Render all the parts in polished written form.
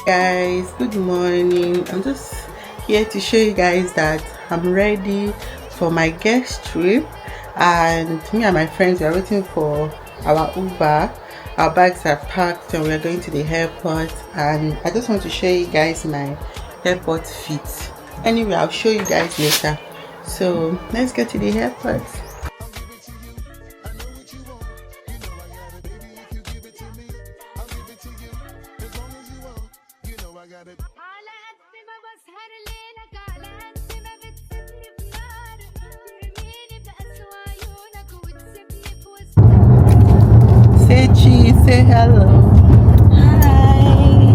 Guys, good morning. I'm just here to show you guys that I'm ready for my guest trip, and me and my friends are waiting for our Uber. Our bags are packed and we're going to the airport, and I just want to show you guys my airport fit. Anyway, I'll show you guys later. So let's get to the airport. Say cheese, say hello. Hi,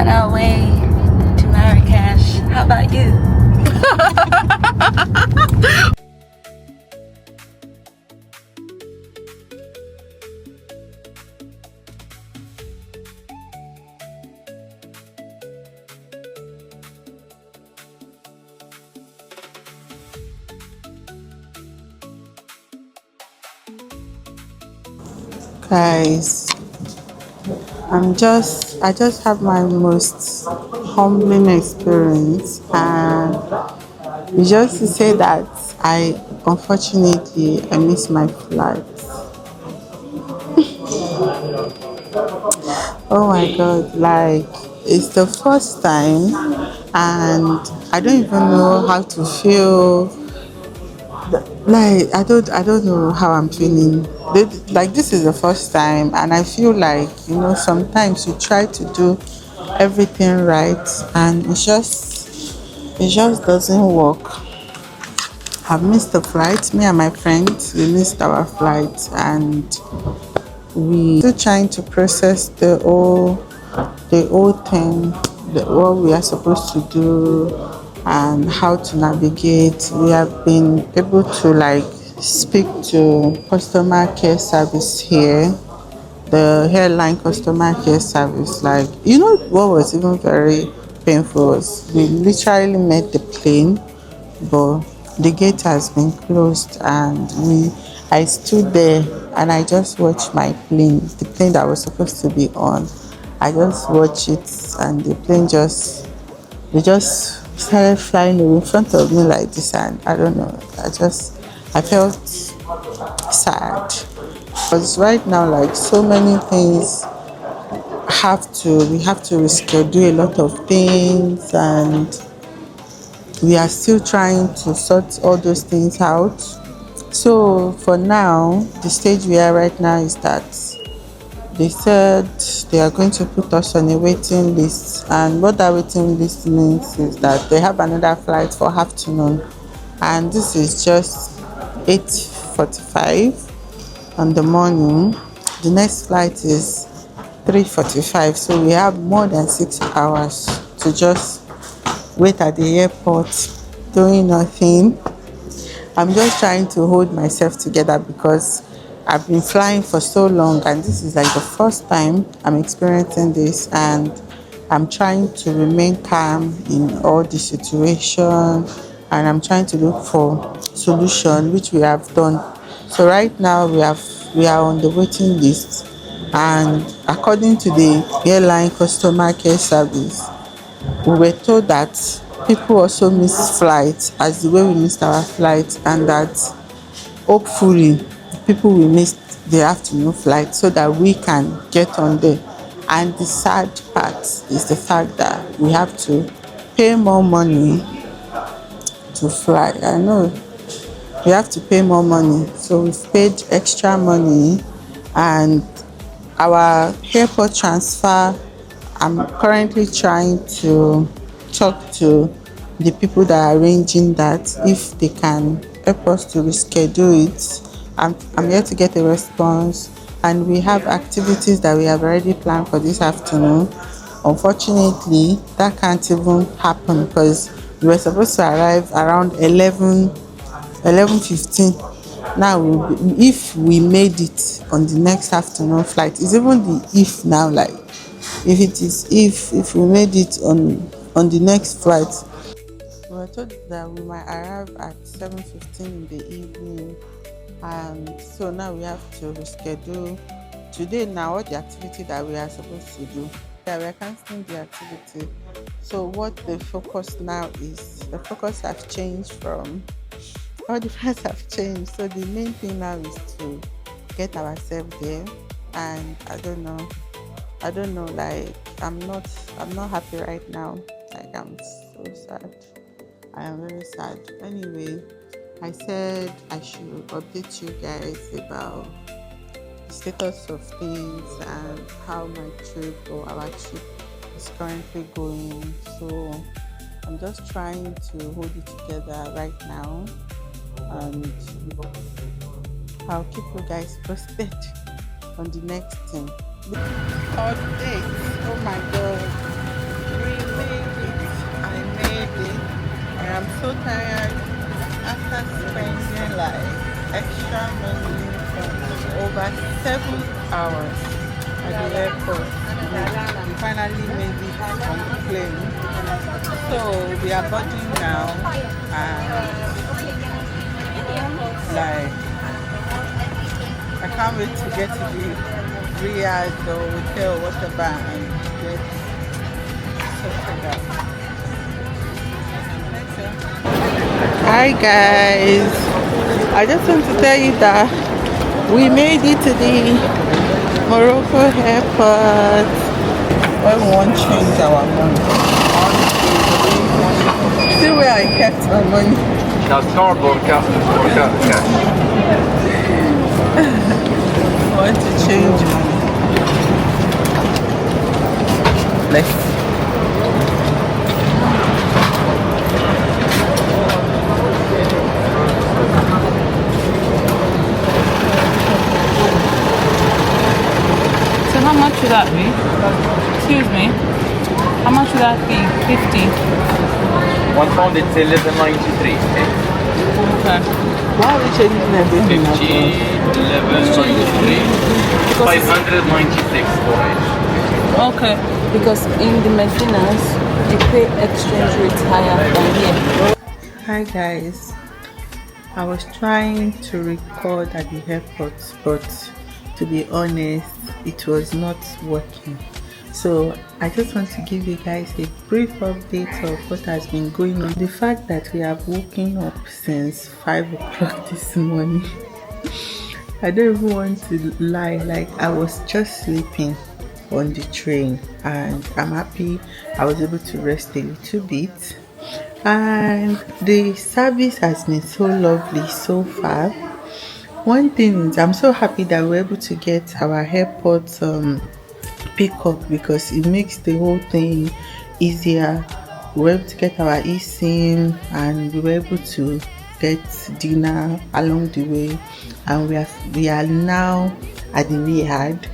on our way to Marrakesh. How about you? Guys, I just have my most humbling experience, and it's just to say that I missed my flight. Oh my god, like it's the first time, and I don't even know how to feel. Like I don't know how I'm feeling. Like this is the first time, and I feel like sometimes you try to do everything right, and it just doesn't work. I've missed the flight. Me and my friends, we missed our flight, and we still trying to process the whole thing, what we are supposed to do and how to navigate. We have been able to like speak to customer care service here, the airline customer care service. Like, what was even very painful was we literally met the plane, but the gate has been closed, and I stood there and I just watched my plane, the plane that was supposed to be on. I just watched it, and the plane just started flying away in front of me like this, and I don't know. I felt sad because right now, like, so many things we have to reschedule a lot of things, and we are still trying to sort all those things out. So for now, the stage we are right now is that they said they are going to put us on a waiting list, and what that waiting list means is that they have another flight for afternoon, and this is just 8:45 on the morning. The next flight is 3:45, so we have more than 6 hours to just wait at the airport doing nothing. I'm just trying to hold myself together because I've been flying for so long, and this is like the first time I'm experiencing this, and I'm trying to remain calm in all the situation, and I'm trying to look for solution, which we have done. So right now we are on the waiting list, and according to the airline customer care service, we were told that people also miss flights as the way we missed our flight, and that hopefully people will miss the afternoon flight so that we can get on there. And the sad part is the fact that we have to pay more money to fly. I know we have to pay more money, so we've paid extra money, and our airport transfer, I'm currently trying to talk to the people that are arranging that if they can help us to reschedule it. I'm yet to get a response, and we have activities that we have already planned for this afternoon. Unfortunately, that can't even happen because we were supposed to arrive around 11:15. Now, if we made it on the next afternoon flight, it's even the if now, like if we made it on the next flight, we were told that we might arrive at 7:15 in the evening, and so now we have to reschedule today now, all the activity that we are supposed to do, yeah, we are canceling the activity. So what the focus now is, the focus have changed from, all the plans have changed. So the main thing now is to get ourselves there. And I don't know, like I'm not happy right now. Like I'm so sad. I am very sad. Anyway, I said I should update you guys about the status of things and how my trip or our trip is currently going. So I'm just trying to hold it together right now, and I'll keep you guys posted on the next thing. Update. Oh my god. We made it. I made it. I am so tired after spending like extra money for over 7 hours at the airport. We finally made it on the plane. So we are boarding now, and like I can't wait to get to the Riyadh or hotel, whatever, and get sorted out. Hi guys, I just want to tell you that we made it to the Morocco airport. When we want to change our money, see where I kept my money. That's cardboard cash. I want to change money. Let's. So how much would that be? Excuse me. How much would that be? 50. £1 it's 11.93. Okay. Why are we changing everything? 11.93. 596 for it. Okay. Because in the Medinas, they pay exchange rates higher than here. Hi guys, I was trying to record at the airport, but to be honest, it was not working. So I just want to give you guys a brief update of what has been going on. The fact that we have woken up since 5 o'clock this morning. I don't even want to lie, like I was just sleeping on the train, and I'm happy I was able to rest a little bit. And the service has been so lovely so far. One thing is, I'm so happy that we're able to get our airport pick up, because it makes the whole thing easier. We were able to get our eSIM, and we were able to get dinner along the way, and we are now at the Riyadh.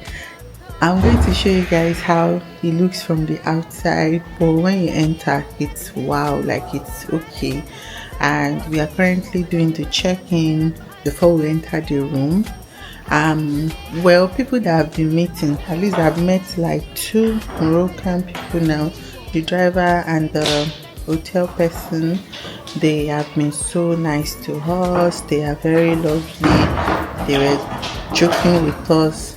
I'm going to show you guys how it looks from the outside, but when you enter, it's wow, like it's okay. And we are currently doing the check-in before we enter the room. Well, people that I've been meeting, at least I've met like 2 Moroccan people now, the driver and the hotel person. They have been so nice to us. They are very lovely. They were joking with us.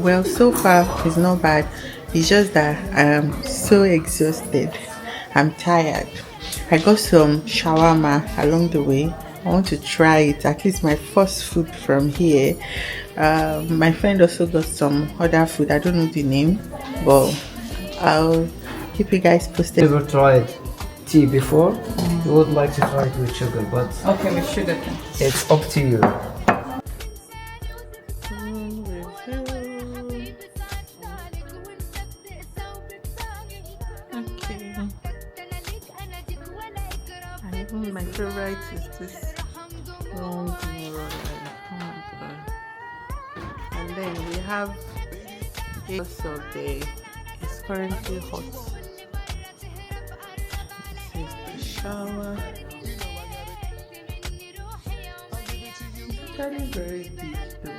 Well, so far it's not bad. It's just that I am so exhausted. I'm tired. I got some shawarma along the way. I want to try it, at least my first food from here. My friend also got some other food. I don't know the name, but I'll keep you guys posted. Never tried tea before. You would like to try it with sugar, but Okay, we should have. it's up to you. My favorite is this long mirror line. Oh my god. And then we have a of the, it's currently hot. This is the shower. It's actually very deep though.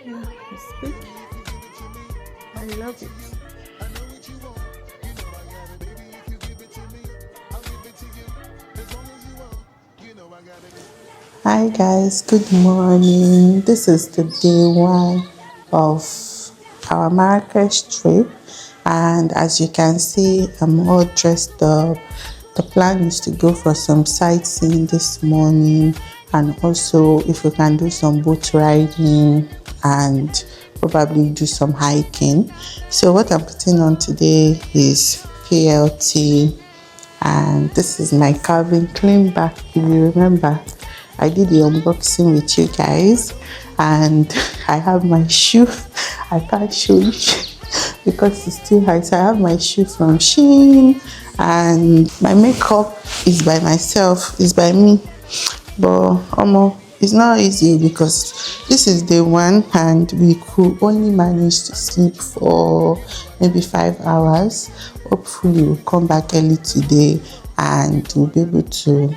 Yeah, it's big. I love it. Hi guys, good morning. This is the day one of our Marrakesh trip, and as you can see, I'm all dressed up. The plan is to go for some sightseeing this morning, and also if we can do some boat riding and probably do some hiking. So what I'm putting on today is PLT, and this is my Calvin Klein bag. If you remember, I did the unboxing with you guys, and I have my shoe. I can't show you because it's too high. So I have my shoe from Shein, and my makeup is by myself, is by me. But it's not easy because this is day one and we could only manage to sleep for maybe 5 hours. Hopefully we'll come back early today and we'll be able to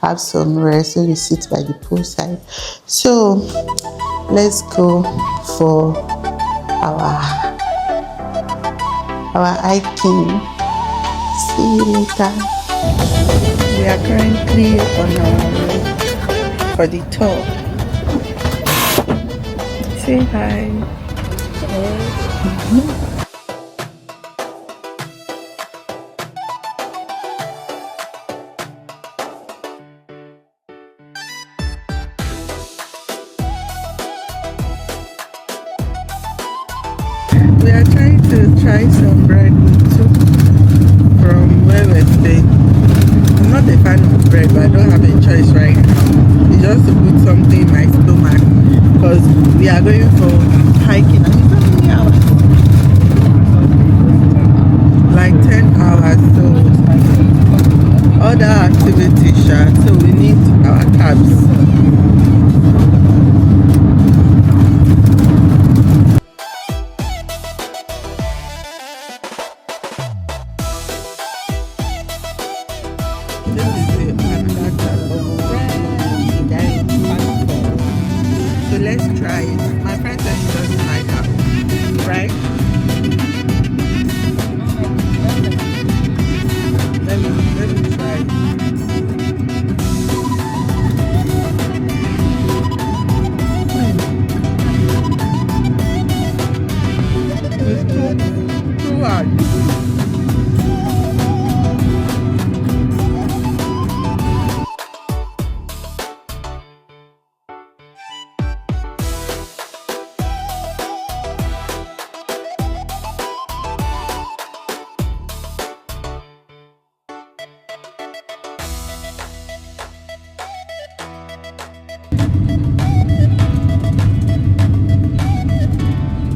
have some rest when we sit by the poolside. So let's go for our hiking. See you later. We are currently on our way for the tour. Say hi. We are trying to try some bread with soup from where we're staying. I'm not a fan of bread, but I don't have a choice right now. It's just to put something in my stomach because we are going for hiking. And it's how many hours? Like 10 hours. So other activities, so we need our cabs. This is another type of bread that is waterfall. So let's try it. My friend said she doesn't like that, right? Let me try it. It's too hard.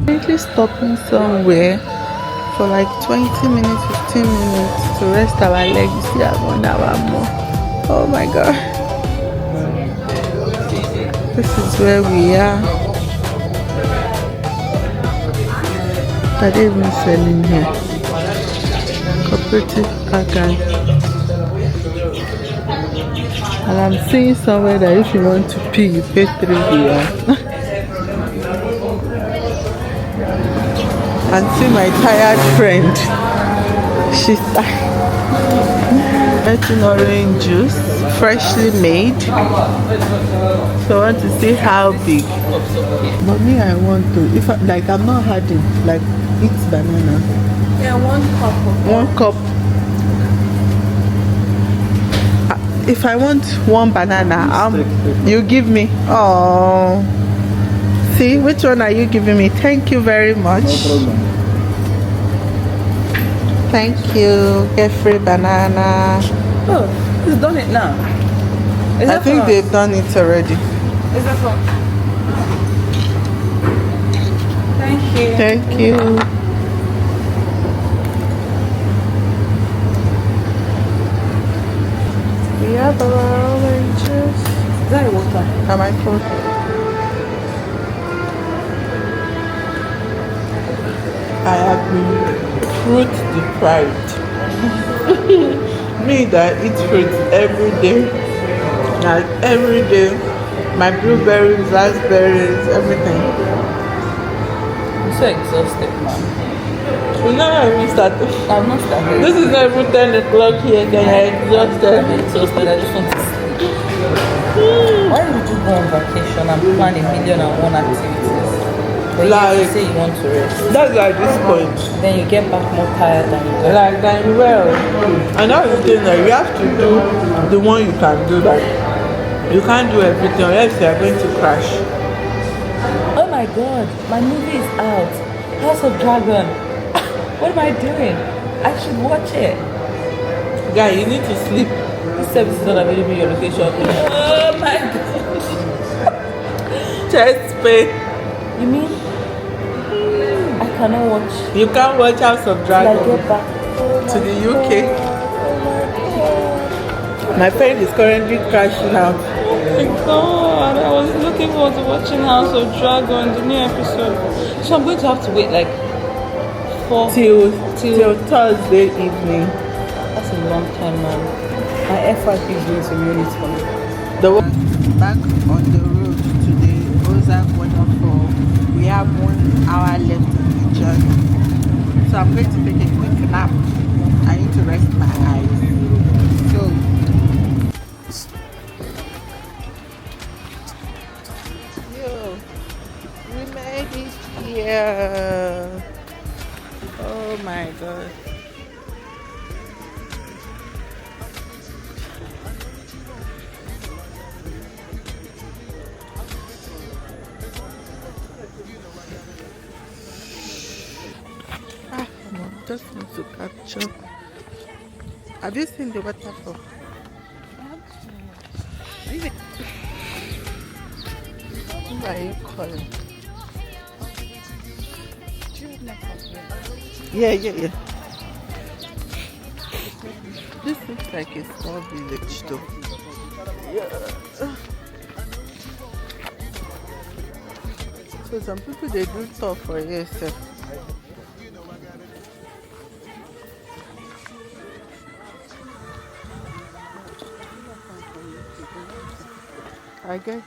Currently stopping somewhere for like 20 minutes, 15 minutes to rest our legs. We still have 1 hour more. Oh my god. This is where we are. Are they even selling here? Cooperative archive. And I'm seeing somewhere that if you want to pee, you pay 3 riyal. And see my tired friend. She's getting orange juice, freshly made. So I want to see how big. But me, I want to, if I, like I'm not harding, like eat banana. Yeah, 1 cup of 1 cup. If I want 1 banana, you give me. Oh. See, which one are you giving me? Thank you very much. No problem. Thank you. Get free banana. Oh, who's done it now? Is I that think for they've us? done it already. Is that for? Thank you. Thank you. We have our oranges. Is that water? Am I full? I have been fruit deprived. Me that eat fruit every day, like every day, my blueberries, raspberries, everything. I'm so exhausted, man. We never even started. I'm not started. This is not even 10 o'clock here, then I'm exhausted. I'm exhausted. I just want to sleep. Why would you go on vacation and plan a million and one activities? But Like, you say you want to rest. that's like this point. Then you get back more tired than you got. Like, then, well, and that's the thing that you have to do the one you can do. Like, you can't do everything, or else you are going to crash. Oh my god, my movie is out. House of Dragon. What am I doing? I should watch it. Guy, you need to sleep. This service is not available in your location. Oh my god. Chest pain. You mean I cannot watch You can't watch House of till I Dragon get back to the UK. Oh my god. My friend is currently crashing out. Oh my god. I was looking forward to watching House of Dragon, the new episode. So I'm going to have to wait like Till Thursday evening. That's a long time, man. My FRP is doing some units for me. Back on the road to the Ouzoud waterfall. We have 1 hour left in the journey. So I'm going to take a quick nap. I need to rest my eyes. So yo, we made it here. Oh my god. Just want to capture. Have you seen the waterfall? Who are you calling? Yeah. This looks like a small village though. Yeah. So some people they do tour for yourself. I guess.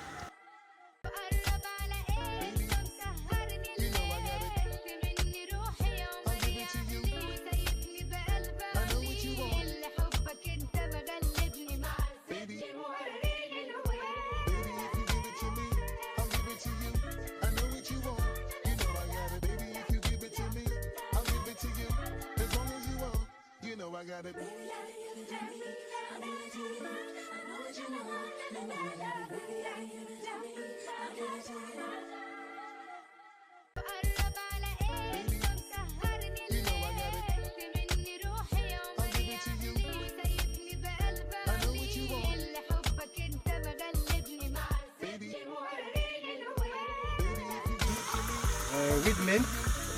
With men,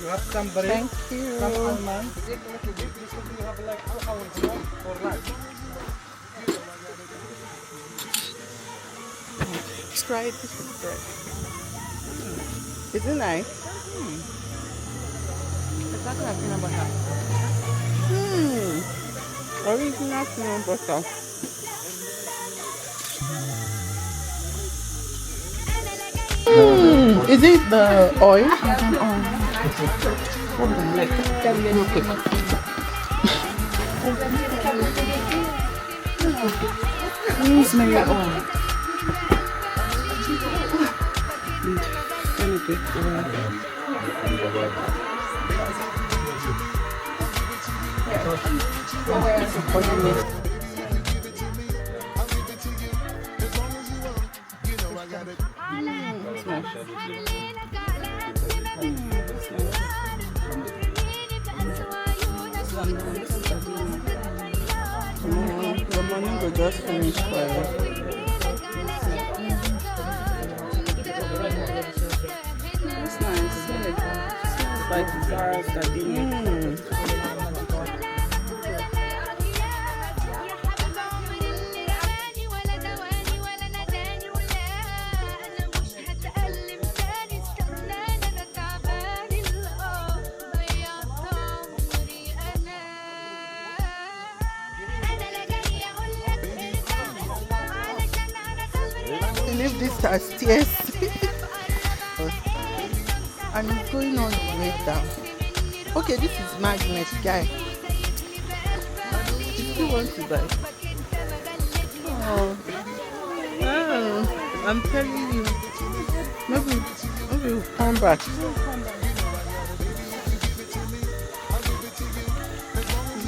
you have somebody. Thank you. Some man. You have like 2 hours for lunch. Try this bread. Is it nice? Exactly like peanut butter. Original peanut butter. Is it the oil? Rosemary oil. The money will just finish for it. That's nice. It's like Zara Sardine. Leave this as stairs. And it's going all the way down. Okay, this is magnet, guy. You still want to buy? Oh. I'm telling you. Maybe we'll come back.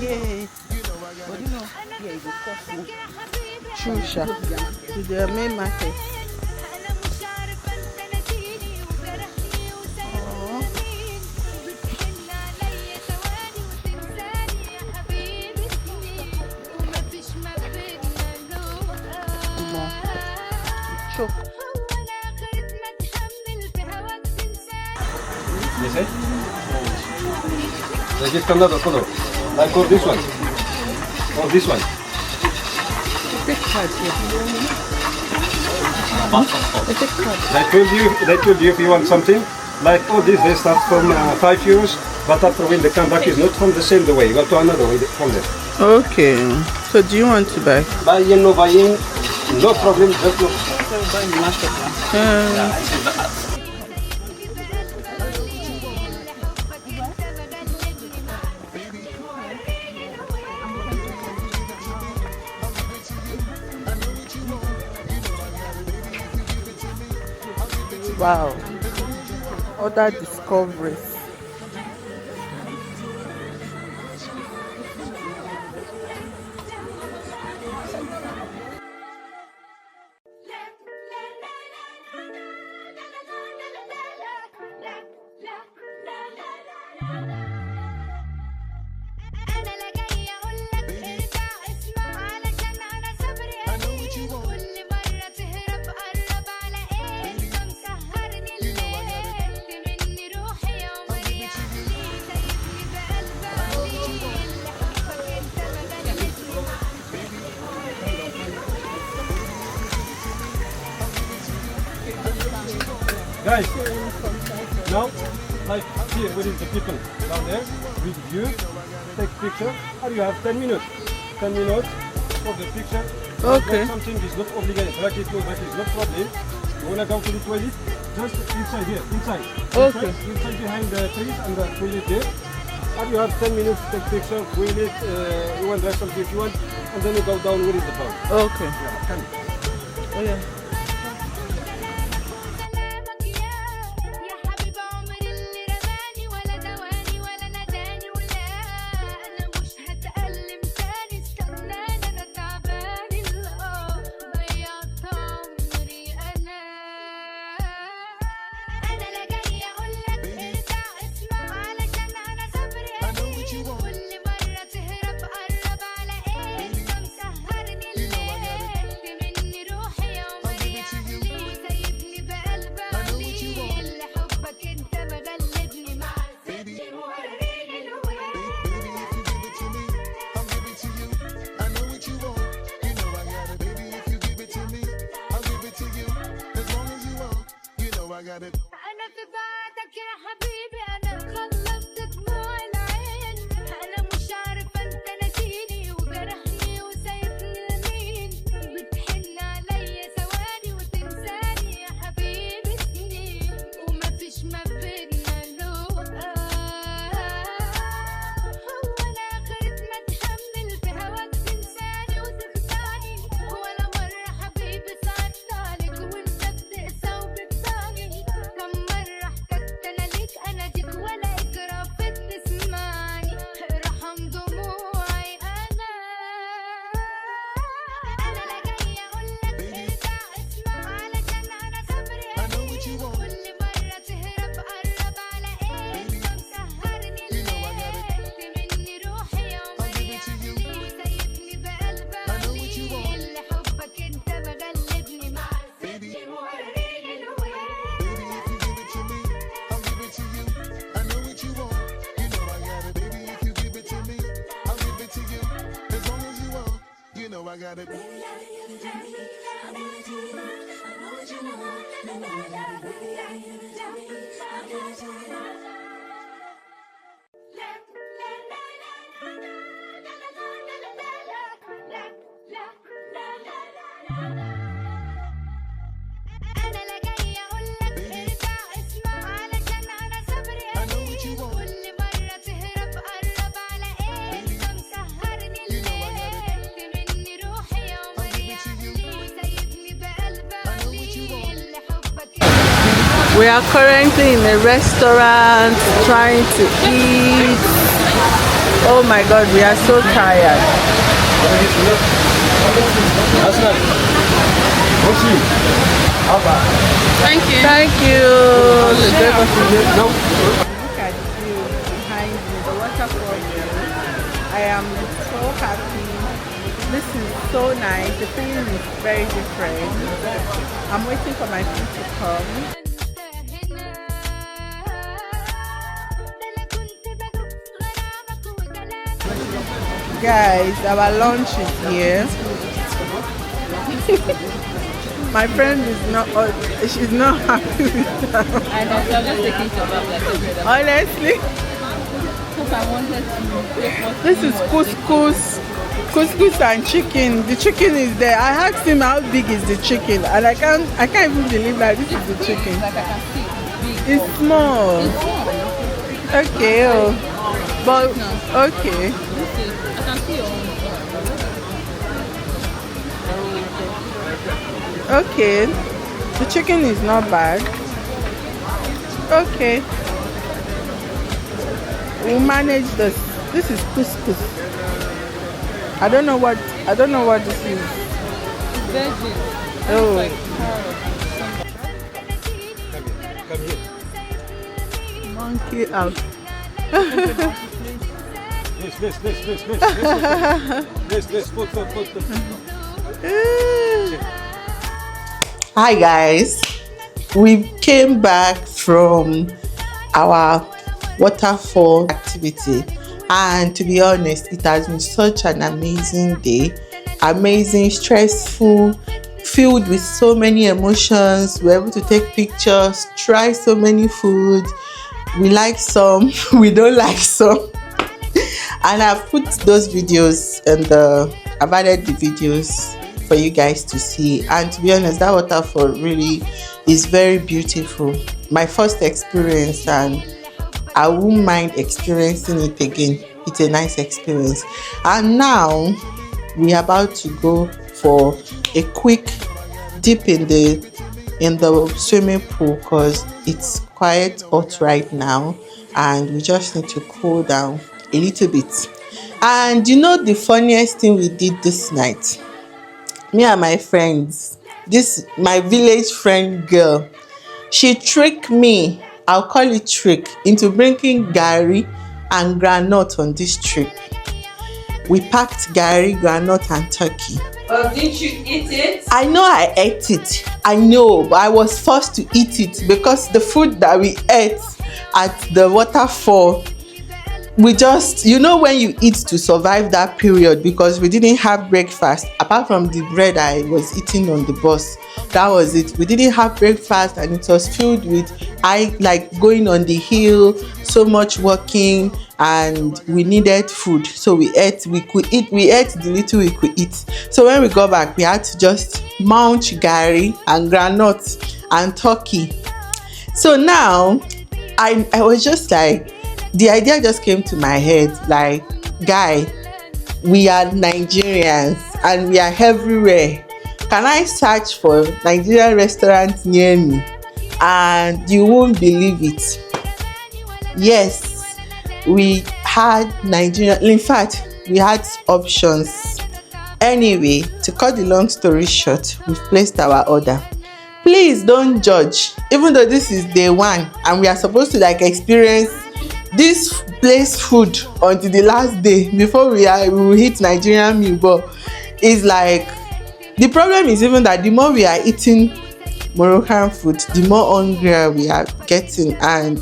Yay. But you know, yeah, it will cost more. True, Sha. To the main market. Oh, come on. Choke. You see? Like it another color. Like or this one. Or this one. Take card here. Take card. They told you if you want something. Like all this, they start from €5, but after when they come back, is not from the same the way. You go to another way from there. Okay. So do you want to buy? Buy in, no buy in, no problem. Just look. Wow. Other discoveries. Guys, now, like here, where is the people down there with you? Take picture. Or you have 10 minutes. 10 minutes for the picture. Okay. Like something is not obligated. Like it goes, like it's not problem. You wanna go to the toilet? Just inside here, inside. Okay. Inside behind the trees and the toilet there. Or you have 10 minutes to take picture, toilet, you want to something if you want, and then you go down where is the town. Okay. Yeah, come. Oh yeah. أنا في بعدك يا حبيبي، أنا خلصت دموع العين. أنا مش عارفة أنت ناسيني وجرحني وسايبني لمين. بتحن عليا ثواني وتنساني يا حبيبي سنين، ومفيش ما بينا لقاء. هو أنا آخرة ما أتحمل في هواك تنساني وتخدعني، ولا مرة حبيبي صعبت عليك وأنت بتقسى وبتباني. كم مرة احتجت أنا ليك أناديك ولا إجرافك تسمعني. ارحم دموعي أنا لا جاية أقولك ارجع اسمع، علشان أنا صبري قليل. كل مرة تهرب قرب على إيه؟ أنت مسهرني الليل. مني روحي يا عمري يا عقلي، سايبني بقلب عليل. لحبك أنت مغلبني مع الست موريني الويل. أنا لا جاية أقولك ارجع اسمع، علشان أنا صبري قليل. كل مرة تهرب قرب على إيه؟ أنت مسهرني الليل. مني روحي يا عمري يا عقلي، سايبني بقلب عليل. We are currently in a restaurant trying to eat. Oh my god, we are so tired. Thank you. Thank you. No. Look at the view behind me, the waterfall view. I am so happy. This is so nice. The feeling is very different. I'm waiting for my food to come. Guys, our lunch is here. My friend is not, she's not happy with that. I know, so I'm just taking some of like every other Honestly, because I wanted to take what this is couscous and chicken. The chicken is there. I asked him how big is the chicken, and I can't even believe that this is the chicken. like I can see big. It's small. It's small. Okay, oh, but okay. I can see your own. Okay, the chicken is not bad. Okay, we'll manage this. This is couscous. I don't know what this is. Veggies. Oh, Like carrots. Come here. monkey out. This. Foot. Hi guys, we came back from our waterfall activity, and to be honest, it has been such an amazing day. Amazing, stressful, filled with so many emotions. We're able to take pictures, try so many foods. We like some, we don't like some. And I've put those videos and I've added the videos for you guys to see. And to be honest, that waterfall really is very beautiful. My first experience, and I won't mind experiencing it again. It's a nice experience. And now we are about to go for a quick dip in the swimming pool because it's quite hot right now and we just need to cool down a little bit. And you know the funniest thing we did this night? Me and my friends, my village friend girl, she tricked me, I'll call it trick, into bringing gari and groundnut on this trip. We packed gari, groundnut and turkey. Didn't you eat it? I know I ate it. I know, but I was forced to eat it because the food that we ate at the waterfall, we just, you know, when you eat to survive that period, because we didn't have breakfast apart from the bread I was eating on the bus. That was it. We didn't have breakfast and it was filled with going on the hill, so much walking, and we needed food. So we ate the little we could eat. So when we got back, we had to just munch gari and groundnut and turkey. So now I was just like, the idea just came to my head, like, guy, we are Nigerians and we are everywhere. Can I search for Nigerian restaurants near me? And you won't believe it. Yes, we had Nigerian, in fact, we had options. Anyway, to cut the long story short, we've placed our order. Please don't judge, even though this is day one and we are supposed to experience this place food until the last day before we will hit Nigerian meal. But it's like, the problem is even that the more we are eating Moroccan food, the more hungrier we are getting, and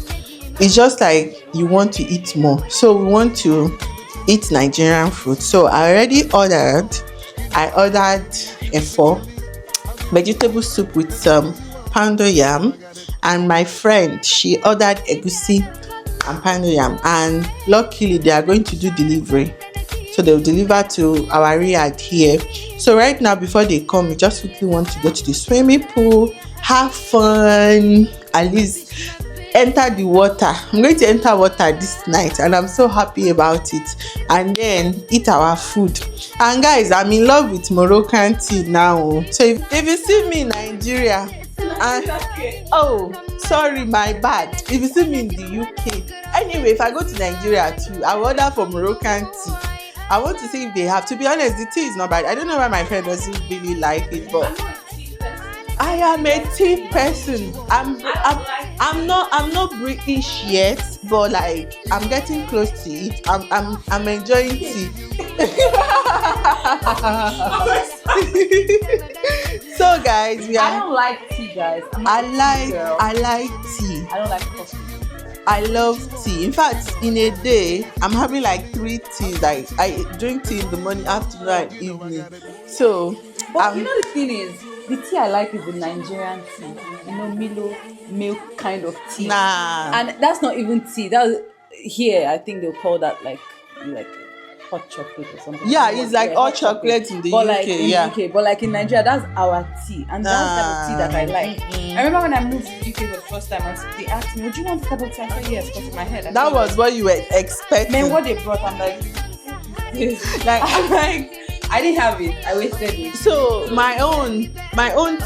it's just like you want to eat more. So we want to eat Nigerian food. So I ordered a vegetable soup with some poundo yam, and my friend, she ordered egusi and poundo yam, and luckily they are going to do delivery, so they'll deliver to our yard here. So right now, before they come, we just quickly want to go to the swimming pool, have fun, at least enter the water. I'm going to enter water this night and I'm so happy about it, and then eat our food. And guys, I'm in love with Moroccan tea now. So if you see me in Nigeria, sorry, my bad. If you see me in the UK, anyway, if I go to Nigeria too, I will order for Moroccan tea. I want to see if they have. To be honest, the tea is not bad. I don't know why my friend doesn't really like it, but I am a tea person. I'm not British yet, but like I'm getting close to it. I'm enjoying tea. So guys, we I are. don't like tea, guys. I'm not a tea girl. I like tea. I don't like coffee. I love tea. In fact, in a day, I'm having like 3 teas. Like I drink tea in the morning, afternoon, and evening. So, But you know the thing is, the tea I like is the Nigerian tea. You know, Milo milk kind of tea. nah. And that's not even tea. That's here. I think they'll call that like hot chocolate or something. Yeah, it's like hot chocolate in the but UK. Like in yeah. UK, but like in Nigeria, that's our tea, and that's the type of tea that I like. I remember when I moved to the UK for the first time, they asked me, "Would you want a cup of tea?" I said yes, because in my head, That was what you were expecting. man. What they brought, I'm like, Like, I'm like, I didn't have it. I wasted it. so my own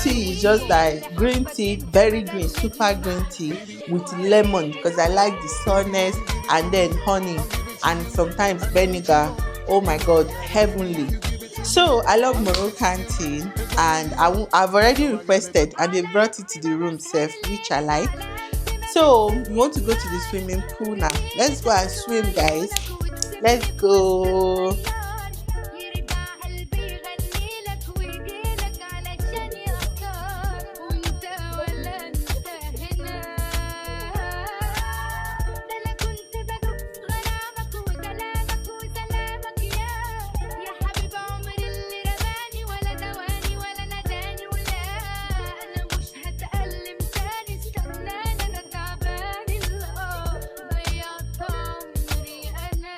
tea is just like green tea, very green, super green tea with lemon because I like the sourness, and then honey and sometimes vinegar. Oh my god, heavenly. So I love Moroccan tea, and I've already requested, and they brought it to the room safe, which I like. So we want to go to the swimming pool now. Let's go and swim, guys. Let's go. يرجع قلبي يغنيلك ويجيلك علشان يختار وانت ولا انت هنا ده انا كنت بدوب غرامك وكلامك وسلامك يا حبيب عمري اللي رماني ولا دواني ولا نداني ولا انا مش هتألم تاني استناني انا تعباني ضيعت عمري انا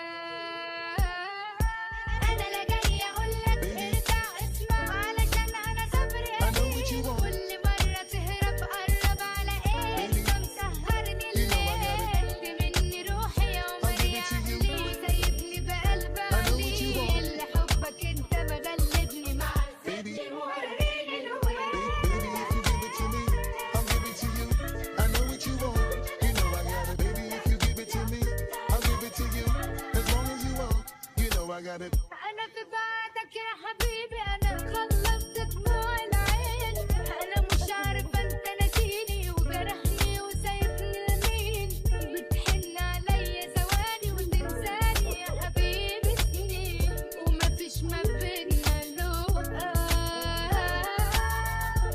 لا جاي اقولك ارجع اسمع علشان انا صبري قليل كل مرة تهرب قرب على ايه انت مسهرني الليل مني روحي عمري عقلي سايبني بقلب عليل لحبك انت مغلبني مع ستي وريني انا في بعدك يا حبيبي انا خلصت دموع العين انا مش عارفه انت ناسيني وجرحني وسايبني لمين بتحن عليا ثواني وتنساني يا حبيبي سنين ومفيش ما بينا لقاء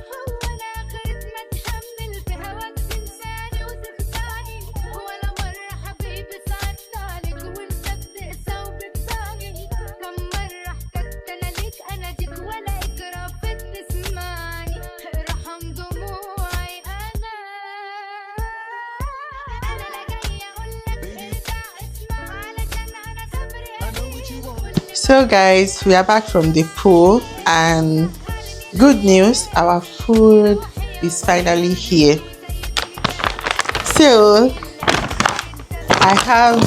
هو انا اخرت ما اتحمل في هواك تنساني وتخدعني ولا مره حبيبي صعبت عليك وانت بتقسى وبتباني كم مرة احتجت انا ليك اناديك ولا اكرافك تسمعني ارحم دموعي انا لا جاي اقولك ارجع اسمع علشان انا صبري So guys, we are back from the pool, and good news, our food is finally here. So I have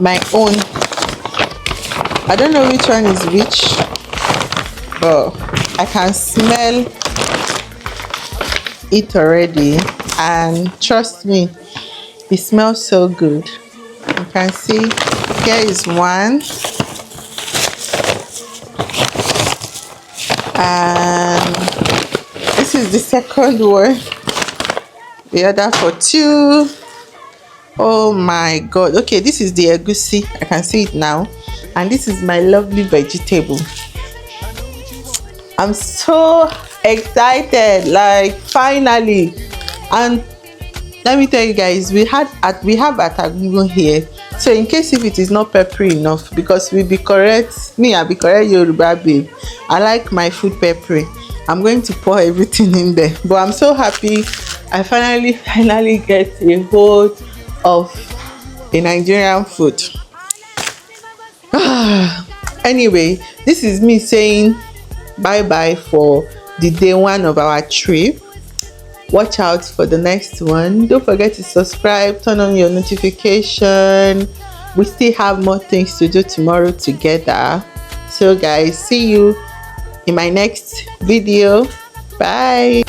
my own. I don't know which one is which, but I can smell it already, and trust me, it smells so good. You can see here is one, and this is the second one, the other for 2. Oh my god. Okay, this is the egusi. I can see it now, and this is my lovely vegetable. I'm so excited, like finally. And let me tell you guys, we have atagungo here, so in case if it is not peppery enough, because we be correct, me I be correct Yoruba babe, I like my food peppery. I'm going to pour everything in there, but I'm so happy I finally get a hold of a Nigerian food. Anyway, this is me saying bye bye for the day 1 of our trip. Watch out for the next one. Don't forget to subscribe, turn on your notification. We still have more things to do tomorrow together. So guys, see you in my next video. Bye.